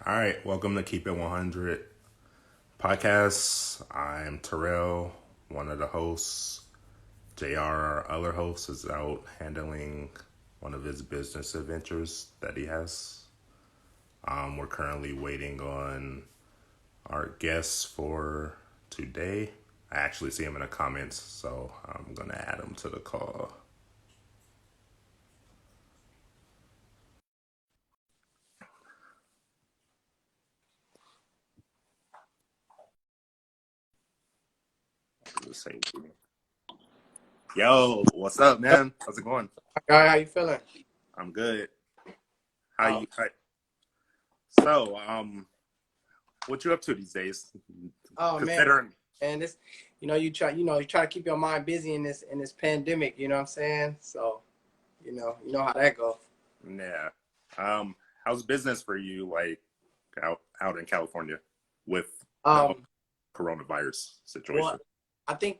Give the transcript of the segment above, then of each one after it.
All right, welcome to Keep It 100 podcast. I'm Terrell, one of the hosts. JR, our other host, is out handling one of his business adventures that he has. We're currently waiting on our guests for today. I actually see him in the comments, so I'm going to add him to the call. Yo, what's up, man? How's it going? Guy, how you feeling? I'm good. How Oh, you? So, what you up to these days? oh man, Considering, and this, you try to keep your mind busy in this pandemic. You know what I'm saying? So, you know how that goes. yeah. How's business for you, like out in California with the whole Um, coronavirus well, situation? I think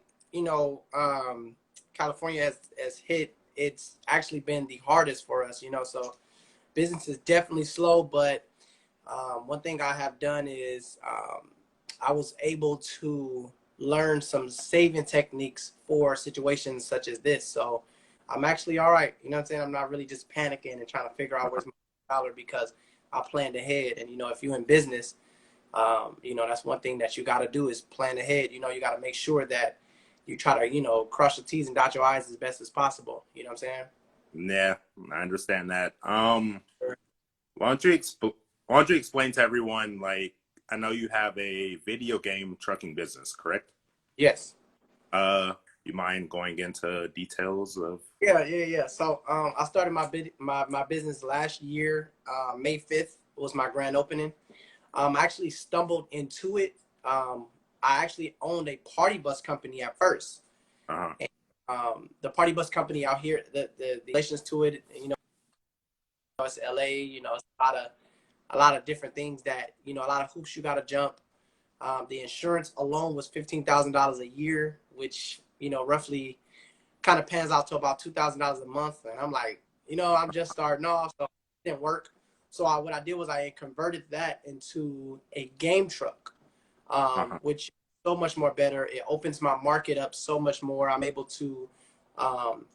California has hit. It's actually been the hardest for us. So business is definitely slow. But one thing I have done is I was able to learn some saving techniques for situations such as this. So I'm actually all right. You know what I'm saying? I'm not really just panicking and trying to figure out where's my dollar because I planned ahead. And, if you're in business, that's one thing that you got to do is plan ahead. You got to make sure that you try to, cross your T's and dot your I's as best as possible. You know what I'm saying? Yeah, I understand that. Why don't you why don't you explain to everyone? Like, I know you have a video game trucking business, correct? Yes. Uh, you mind going into details of? Yeah. So I started my business last year. May 5th was my grand opening. I actually stumbled into it. I actually owned a party bus company at first. Uh huh. And, the party bus company out here, the relations to it, it's LA. It's a lot of different things that a lot of hoops you got to jump. The insurance alone was $15,000 a year, which roughly kind of pans out to about $2,000 a month. And I'm like, I'm just starting off, so it didn't work. So what I did was I converted that into a game truck, Uh huh. which is so much more better. It opens my market up so much more. I'm able to um,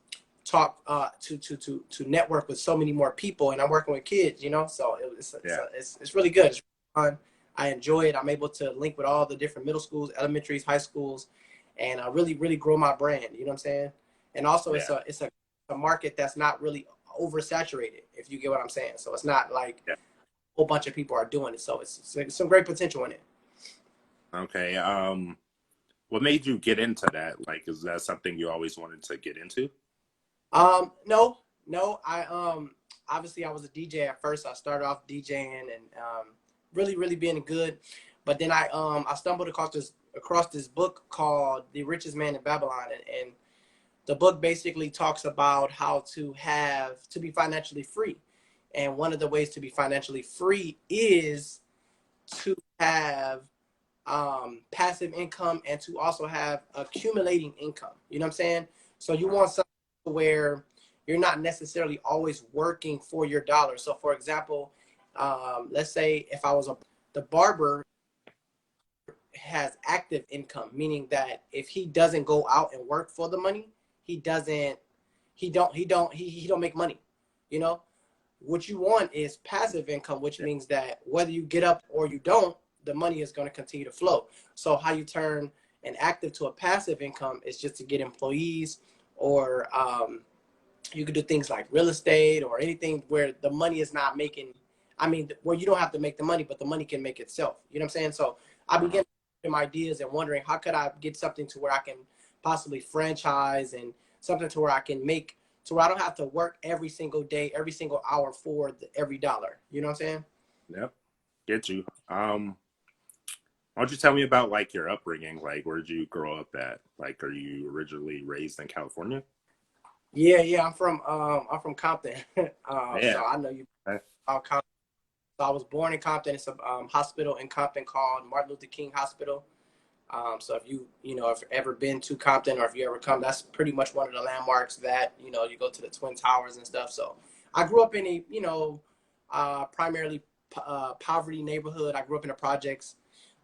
talk to network with so many more people, and I'm working with kids, So Yeah. it's really good. It's fun. I enjoy it. I'm able to link with all the different middle schools, elementaries, high schools, and really grow my brand. You know what I'm saying? And also, Yeah. it's a market that's not really oversaturated, if you get what I'm saying. So it's not like Yeah. a whole bunch of people are doing it. So it's some great potential in it. Okay. What made you get into that? Like, is that something you always wanted to get into? No. I obviously I was a DJ at first. I started off DJing and really being good, but then I stumbled across this book called The Richest Man in Babylon, and the book basically talks about how to be financially free, and one of the ways to be financially free is to have passive income and to also have accumulating income. You know what I'm saying? So you want something where you're not necessarily always working for your dollar. So for example, let's say if I was the barber has active income, meaning that if he doesn't go out and work for the money, he doesn't he don't make money. You know, what you want is passive income, which Yeah. means that whether you get up or you don't, the money is going to continue to flow. So how you turn an active to a passive income is just to get employees, or you could do things like real estate or anything where the money is not making. I mean, where you don't have to make the money, but the money can make itself. You know what I'm saying? So I Uh-huh. began some ideas and wondering how could I get something to where I can possibly franchise, and something to where I can make to where I don't have to work every single day, every single hour for every dollar. You know what I'm saying? Yep. Get you. Why don't you tell me about like your upbringing? Like, where did you grow up at? Like, are you originally raised in California? Yeah. I'm from Compton. So Yeah. I know you Okay. about Compton. So I was born in Compton. It's a hospital in Compton called Martin Luther King Hospital. So if if you've ever been to Compton, or if you ever come, that's pretty much one of the landmarks that, you go to the Twin Towers and stuff. So I grew up in a, primarily poverty neighborhood. I grew up in the projects.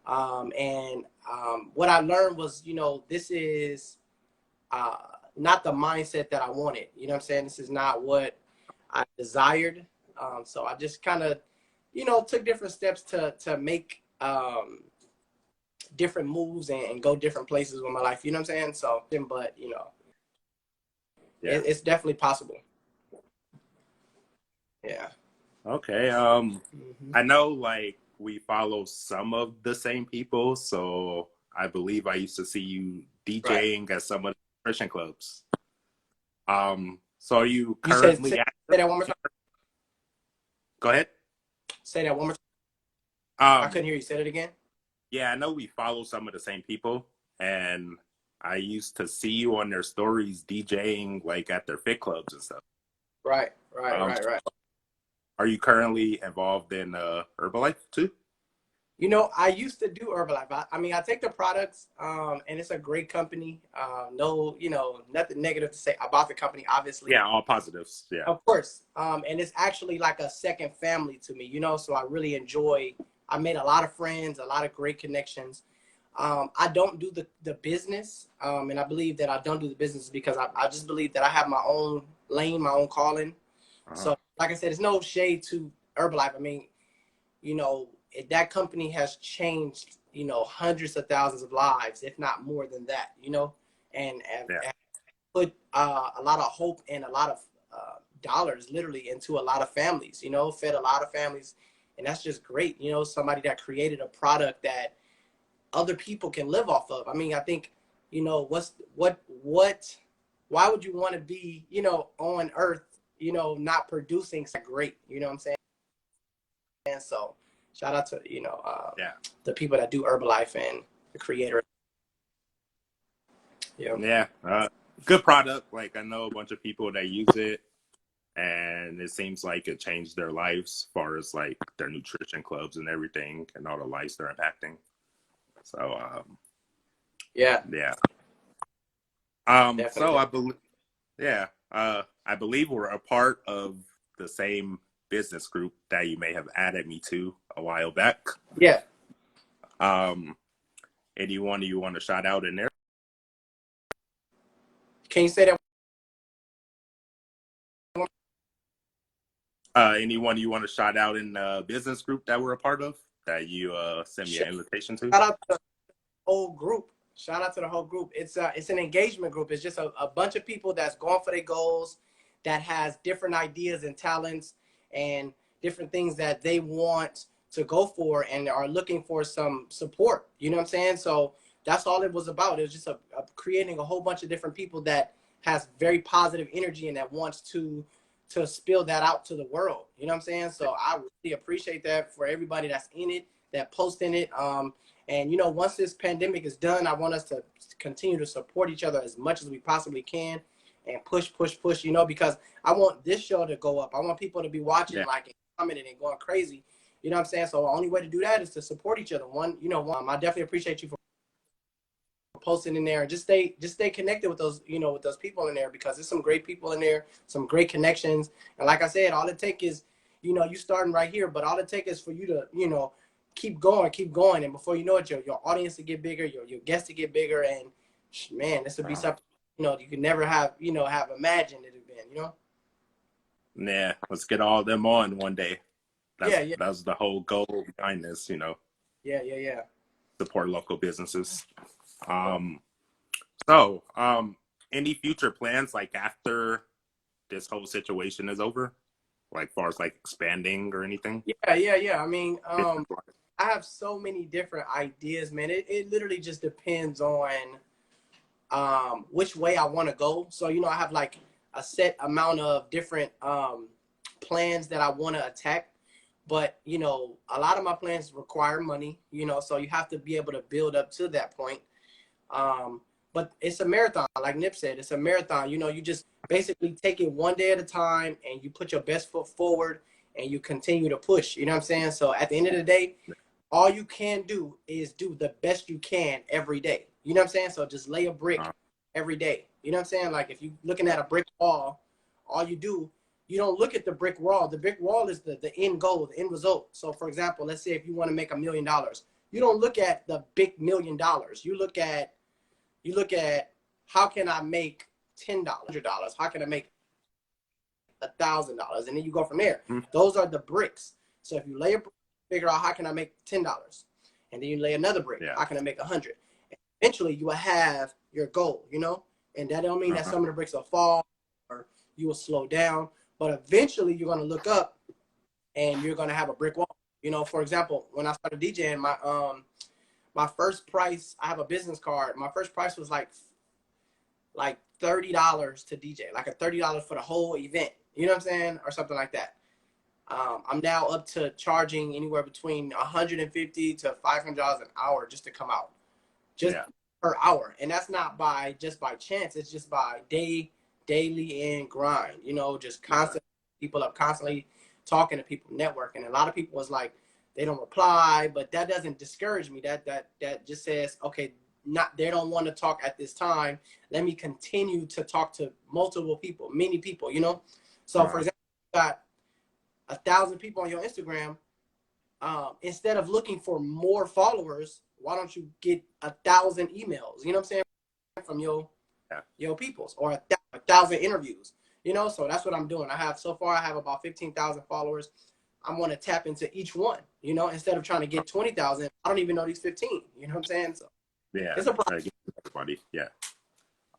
What I learned was, this is not the mindset that I wanted. You know what I'm saying? This is not what I desired. So I just kind of, took different steps to make different moves and go different places with my life. You know what I'm saying? So, but Yeah. it's definitely possible. Yeah. Okay. I know like we follow some of the same people, so I believe I used to see you Right. DJing at some of the Christian clubs. So are you You said currently say active? that one more time. Go ahead. Say that one more time. I Um, couldn't hear you. Say it again. yeah, I know we follow some of the same people, and I used to see you on their stories DJing like at their fit clubs and stuff. Right. Um, Right. are you currently involved in Herbalife too? I used to do Herbalife. I mean, I take the products, and it's a great company. No, nothing negative to say about the company, obviously. Yeah, all positives. Yeah. Of course. And it's actually like a second family to me, so I really enjoy. I made a lot of friends, a lot of great connections. I don't do the business, and I believe that I don't do the business because I just believe that I have my own lane, my own calling. Uh-huh. So, like I said, it's no shade to Herbalife. I mean, that company has changed, hundreds of thousands of lives, if not more than that, and put a lot of hope and a lot of dollars literally into a lot of families, fed a lot of families. And that's just great. Somebody that created a product that other people can live off of. I mean, I think, why would you want to be, on earth, not producing something great, you know what I'm saying? And so shout out to, Yeah. the people that do Herbalife and the creator. Yeah. Yeah. Good product. Like I know a bunch of people that use it, and it seems like it changed their lives as far as like their nutrition clubs and everything and all the lives they're impacting. So Yeah. yeah. So Definitely. I believe yeah. I believe we're a part of the same business group that you may have added me to a while back. Yeah. Anyone you want to shout out in there? Can you say that? Anyone you want to shout out in the business group that we're a part of that you send me Shout an invitation to? out to the whole group. Shout out to the whole group. It's an engagement group. It's just a bunch of people that's going for their goals, that has different ideas and talents and different things that they want to go for and are looking for some support. You know what I'm saying? So that's all it was about. It was just creating a whole bunch of different people that has very positive energy and that wants to spill that out to the world. You know what I'm saying? So I really appreciate that for everybody that's in it, that posting it. And once this pandemic is done, I want us to continue to support each other as much as we possibly can and push, because I want this show to go up. I want people to be watching, Yeah. like, and commenting and going crazy. You know what I'm saying? So the only way to do that is to support each other. I definitely appreciate you for posting in there, and just stay connected with those, with those people in there, because there's some great people in there, some great connections. And like I said, all it takes is, you starting right here, but all it takes is for you to, keep going. And before you know it, your audience to get bigger, your guests to get bigger. And man, this would be something, you could never have imagined it had been, Yeah, let's get all of them on one day. Yeah. That's the whole goal behind this, Yeah. support local businesses. So, any future plans like after this whole situation is over? Like far as like expanding or anything? Yeah. I mean, I have so many different ideas, man. It literally just depends on which way I want to go. So, I have like a set amount of different plans that I want to attack. But, a lot of my plans require money, so you have to be able to build up to that point. But it's a marathon. Like Nip said, it's a marathon. You just basically take it one day at a time and you put your best foot forward and you continue to push. You know what I'm saying? So at the end of the day, all you can do is do the best you can every day. You know what I'm saying? So just lay a brick every day. You know what I'm saying? Like if you're looking at a brick wall, all you do you don't look at the brick wall. The brick wall is the end goal, the end result. So for example, let's say if you want to make $1 million, you don't look at the big $1 million. You look at how can I make $10, $100? How can I make $1,000? And then you go from there. Mm-hmm. Those are the bricks. So if you lay a brick, figure out how can I make $10, and then you lay another brick. Yeah. How can I make 100? Eventually, you will have your goal. You know, and that don't mean that some of the bricks will fall or you will slow down. But eventually, you're going to look up, and you're going to have a brick wall. You know, for example, when I started DJing, my first price, I have a business card. My first price was like $30 to DJ, like a $30 for the whole event. You know what I'm saying, or something like that. I'm now up to charging anywhere between $150 to $500 an hour just to come out, per hour, and that's not by chance. It's just by daily and grind. You know, just constantly people up, constantly talking to people, networking. A lot of people was like, they don't reply, but that doesn't discourage me. That just says, okay, they don't want to talk at this time. Let me continue to talk to multiple people, many people. You know, so for example, you got 1,000 people on your Instagram. Instead of looking for more followers, why don't you get 1,000 emails? You know what I'm saying, from your peoples, or 1,000 interviews. You know, so that's what I'm doing. I have about 15,000 followers. I'm going to tap into each one. You know, instead of trying to get 20,000, I don't even know these 15. You know what I'm saying? So it's a problem. Everybody. Yeah.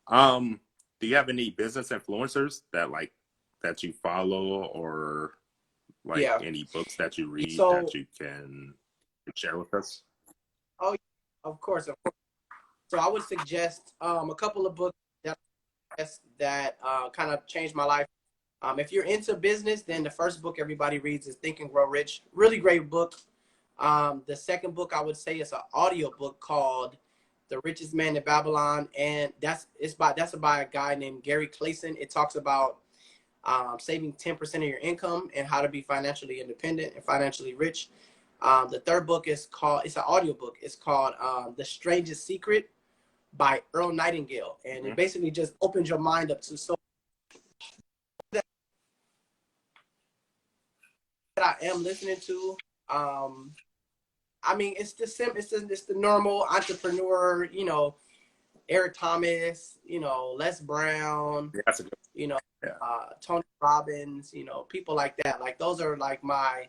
Do you have any business influencers that you follow, or any books that you read that you can share with us? Oh, of course. So I would suggest a couple of books that kind of changed my life. If you're into business, then the first book everybody reads is Think and Grow Rich. Really great book. The second book I would say is an audio book called The Richest Man in Babylon, and that's by a guy named Gary Clayson. It talks about saving 10% of your income and how to be financially independent and financially rich. The third book it's an audio book. It's called The Strangest Secret by Earl Nightingale. And it basically just opens your mind up to so that I am listening to. I mean, it's the normal entrepreneur, you know, Eric Thomas, you know, Les Brown, That's a good, you know, Tony Robbins, you know, people like that. Like those are like my,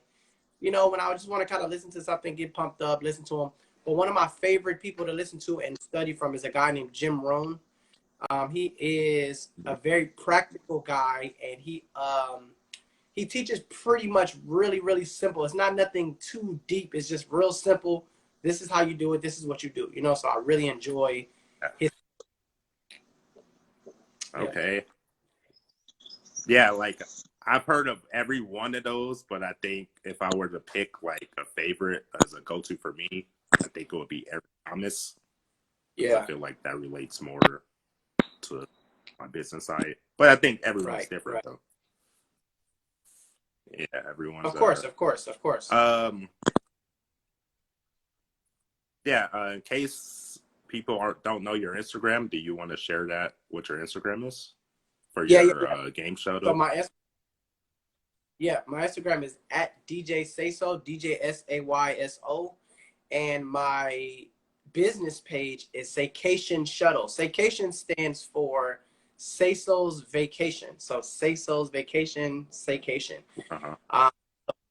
you know, when I just want to kind of listen to something, get pumped up, listen to them. But one of my favorite people to listen to and study from is a guy named Jim Rohn. He is a very practical guy, and he teaches pretty much really, really simple. It's not nothing too deep. It's just real simple. This is how you do it. This is what you do. You know, so I really enjoy his. Okay. Yeah, like I've heard of every one of those, but I think if I were to pick like a favorite as a go-to for me, I think it would be Eric Thomas. Yeah. I feel like that relates more to my business side. But I think everyone's different though. Yeah, everyone's of course. In case people don't know your Instagram, do you want to share that what your Instagram is for your game show? So my Instagram is at DJ Sayso, DJSAYSO, and my business page is Saycation Shuttle. Saycation stands for Sayso's Vacation. So Sayso's Vacation, Saycation.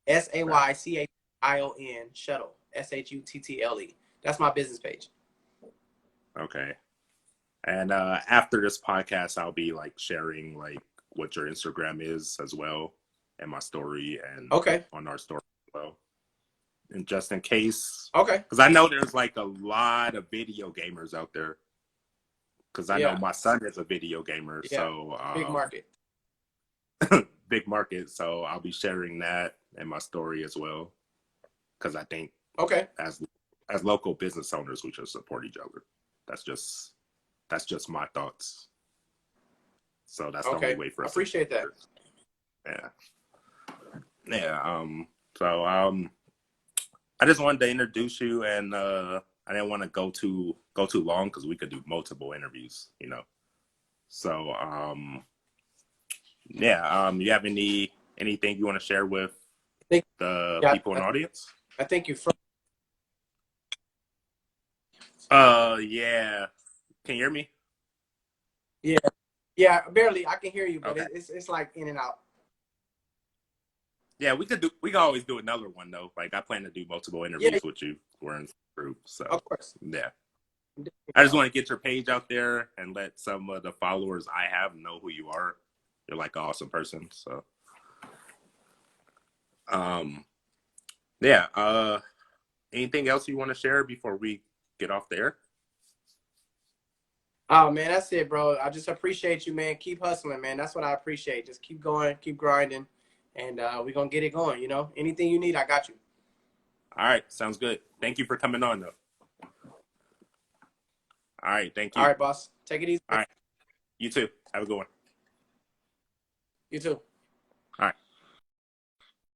SAYCAION Shuttle, SHUTTLE. That's my business page. Okay. And after this podcast, I'll be like sharing like what your Instagram is as well, and my story, and on our story as well. And just in case, because I know there's like a lot of video gamers out there. Because I know my son is a video gamer, so big market. Big market. So I'll be sharing that in my story as well. Because I think as local business owners, we should support each other. That's just my thoughts. So that's the only way for us. Appreciate that. Yeah. So I just wanted to introduce you, and I didn't want to go too long because we could do multiple interviews, you know. So Yeah. You have anything you want to share with Thank, the yeah, people in the audience? I think you're from. Yeah. Can you hear me? Yeah, yeah, barely. I can hear you, but Okay. it's like in and out. Yeah, we could always do another one though. Like I plan to do multiple Yeah, interviews with you. We're in group, so of course. yeah. I just want to get your page out there and let some of the followers I have know who you are. You're like an awesome person. So um yeah. Anything else you want to share before we get off the air? Oh man, that's it, bro. I just appreciate you, man. Keep hustling, man. That's what I appreciate. Just keep going, keep grinding, and we're gonna get it going. You know, anything you need, I got you. All right, sounds good. Thank you for coming on though. All right, thank All you. right, boss. Take it easy, All man. right. You too. Have a good one. You too.